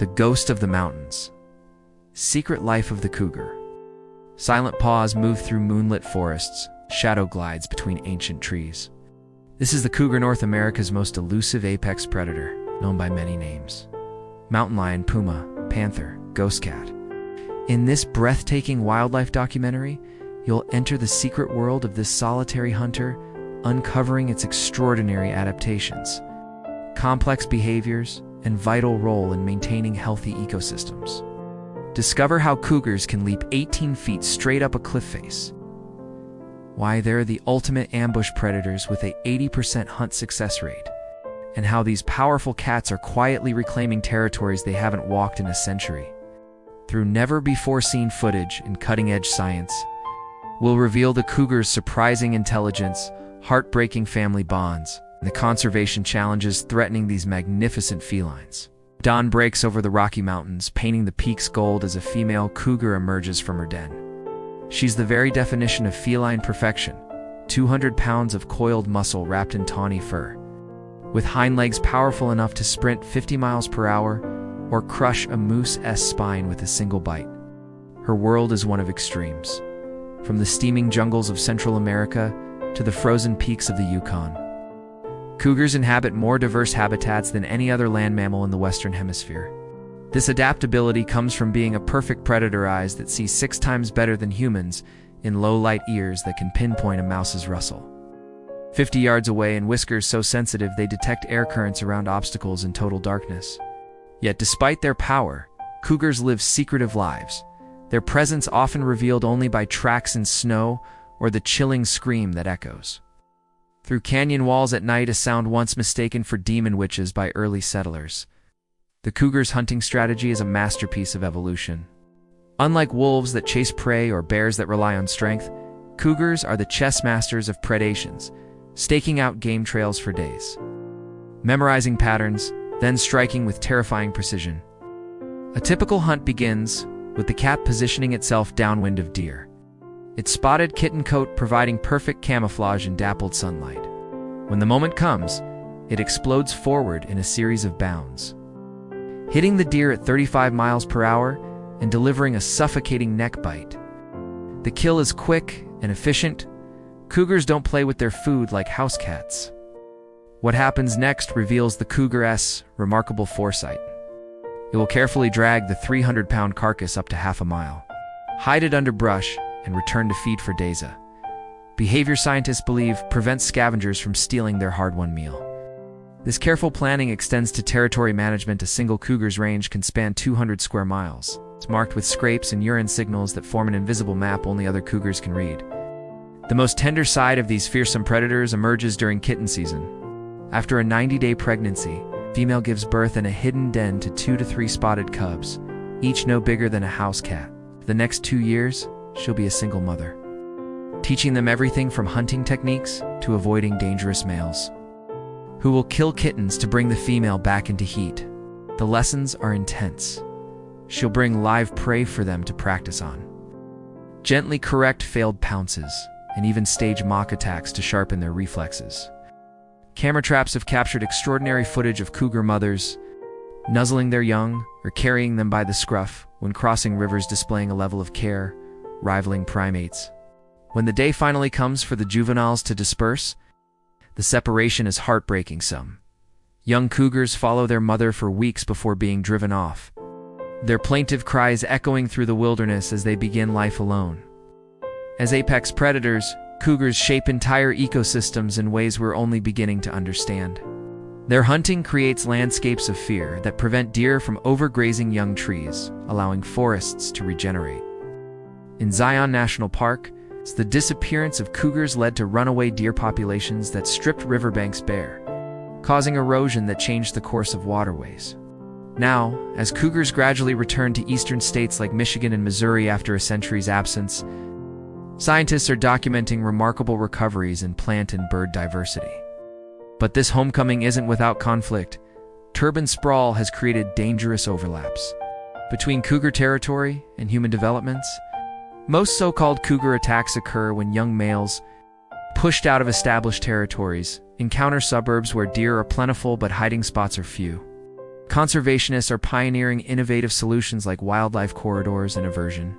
The ghost of the mountains. Secret life of the cougar. Silent paws move through moonlit forests, shadow glides between ancient trees. This is the cougar, North America's most elusive apex predator, known by many names. Mountain lion, puma, panther, ghost cat. In this breathtaking wildlife documentary, you'll enter the secret world of this solitary hunter, uncovering its extraordinary adaptations, complex behaviors, and vital role in maintaining healthy ecosystems. Discover how cougars can leap 18 feet straight up a cliff face, why they're the ultimate ambush predators with a 80% hunt success rate, and how these powerful cats are quietly reclaiming territories they haven't walked in a century. Through never-before-seen footage and cutting-edge science, we'll reveal the cougar's surprising intelligence, heartbreaking family bonds, and the conservation challenges threatening these magnificent felines. Dawn breaks over the Rocky Mountains, painting the peaks gold as a female cougar emerges from her den. She's the very definition of feline perfection, 200 pounds of coiled muscle wrapped in tawny fur. With hind legs powerful enough to sprint 50 miles per hour or crush a moose's spine with a single bite. Her world is one of extremes, from the steaming jungles of Central America to the frozen peaks of the Yukon. Cougars inhabit more diverse habitats than any other land mammal in the Western Hemisphere. This adaptability comes from being a perfect predator, eyes that see 6 times better than humans, in low-light ears that can pinpoint a mouse's rustle, 50 yards away, and whiskers so sensitive they detect air currents around obstacles in total darkness. Yet despite their power, cougars live secretive lives, their presence often revealed only by tracks in snow or the chilling scream that echoes through canyon walls at night, a sound once mistaken for demon witches by early settlers. The cougar's hunting strategy is a masterpiece of evolution. Unlike wolves that chase prey or bears that rely on strength, cougars are the chess masters of predations, staking out game trails for days, memorizing patterns, then striking with terrifying precision. A typical hunt begins with the cat positioning itself downwind of deer, its spotted kitten coat providing perfect camouflage in dappled sunlight. When the moment comes, it explodes forward in a series of bounds, hitting the deer at 35 miles per hour and delivering a suffocating neck bite. The kill is quick and efficient. Cougars don't play with their food like house cats. What happens next reveals the cougar's remarkable foresight. It will carefully drag the 300-pound carcass up to half a mile, hide it under brush, and return to feed for days. Behavior scientists believe prevents scavengers from stealing their hard-won meal. This careful planning extends to territory management. A single cougar's range can span 200 square miles. It's marked with scrapes and urine signals that form an invisible map only other cougars can read. The most tender side of these fearsome predators emerges during kitten season. After a 90-day pregnancy, female gives birth in a hidden den to 2 to 3 spotted cubs, each no bigger than a house cat. For the next 2 years, she'll be a single mother, teaching them everything from hunting techniques to avoiding dangerous males, who will kill kittens to bring the female back into heat. The lessons are intense. She'll bring live prey for them to practice on, gently correct failed pounces, and even stage mock attacks to sharpen their reflexes. Camera traps have captured extraordinary footage of cougar mothers nuzzling their young or carrying them by the scruff when crossing rivers, displaying a level of care rivaling primates. When the day finally comes for the juveniles to disperse, the separation is heartbreaking. Some young cougars follow their mother for weeks before being driven off, their plaintive cries echoing through the wilderness as they begin life alone. As apex predators, cougars shape entire ecosystems in ways we're only beginning to understand. Their hunting creates landscapes of fear that prevent deer from overgrazing young trees, allowing forests to regenerate. In Zion National Park, the disappearance of cougars led to runaway deer populations that stripped riverbanks bare, causing erosion that changed the course of waterways. Now, as cougars gradually return to eastern states like Michigan and Missouri after a century's absence, scientists are documenting remarkable recoveries in plant and bird diversity. But this homecoming isn't without conflict. Urban sprawl has created dangerous overlaps between cougar territory and human developments. Most so-called cougar attacks occur when young males, pushed out of established territories, encounter suburbs where deer are plentiful but hiding spots are few. Conservationists are pioneering innovative solutions like wildlife corridors and aversion,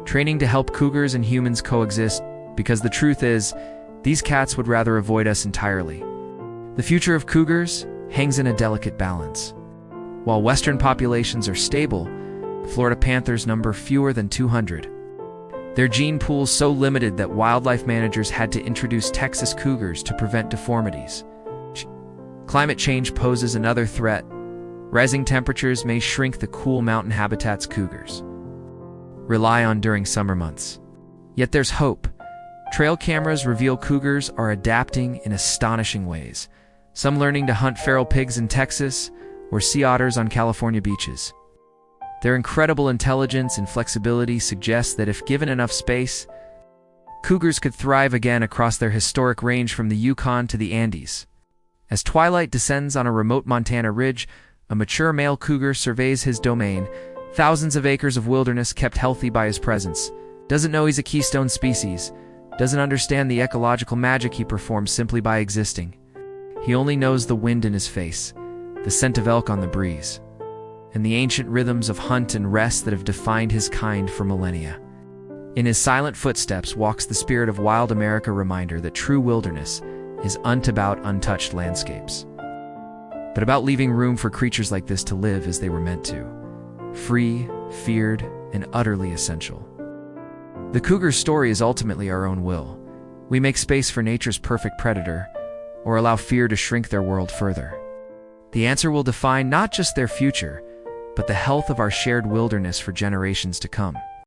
training to help cougars and humans coexist, because the truth is, these cats would rather avoid us entirely. The future of cougars hangs in a delicate balance. While Western populations are stable, Florida panthers number fewer than 200. Their gene pool so limited that wildlife managers had to introduce Texas cougars to prevent deformities. Climate change poses another threat. Rising temperatures may shrink the cool mountain habitats cougars rely on during summer months. Yet there's hope. Trail cameras reveal cougars are adapting in astonishing ways, some learning to hunt feral pigs in Texas or sea otters on California beaches. Their incredible intelligence and flexibility suggest that if given enough space, cougars could thrive again across their historic range from the Yukon to the Andes. As twilight descends on a remote Montana ridge, a mature male cougar surveys his domain, thousands of acres of wilderness kept healthy by his presence. Doesn't know he's a keystone species, doesn't understand the ecological magic he performs simply by existing. He only knows the wind in his face, the scent of elk on the breeze, and the ancient rhythms of hunt and rest that have defined his kind for millennia. In his silent footsteps walks the spirit of wild America, reminder that true wilderness is about untouched landscapes, but about leaving room for creatures like this to live as they were meant to, free, feared, and utterly essential. The cougar's story is ultimately our own will. We make space for nature's perfect predator, or allow fear to shrink their world further. The answer will define not just their future, but the health of our shared wilderness for generations to come.